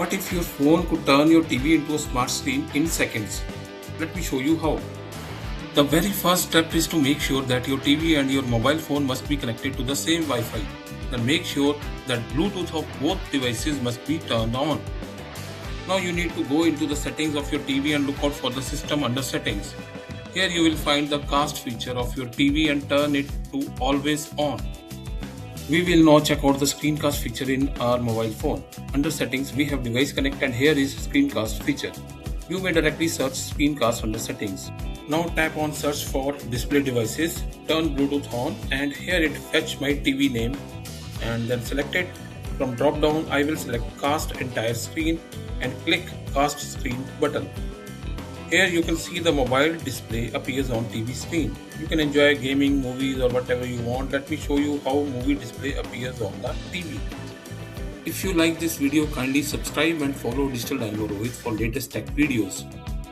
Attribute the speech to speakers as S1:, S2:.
S1: What if your phone could turn your TV into a smart screen in seconds? Let me show you how. The very first step is to make sure that your TV and your mobile phone must be connected to the same Wi-Fi. Then make sure that Bluetooth of both devices must be turned on. Now you need to go into the settings of your TV and look out for the system under settings. Here you will find the cast feature of your TV and turn it to always on. We will now check out the screencast feature in our mobile phone. Under settings we have device connect and here is screencast feature. You may directly search screencast under settings. Now tap on search for display devices, turn Bluetooth on and here it fetch my TV name and then select it. From drop down I will select cast entire screen and click cast screen button. Here you can see the mobile display appears on TV screen. You can enjoy gaming, movies or whatever you want. Let me show you how movie display appears on the TV. If you like this video, kindly subscribe and follow Digital Download for latest tech videos.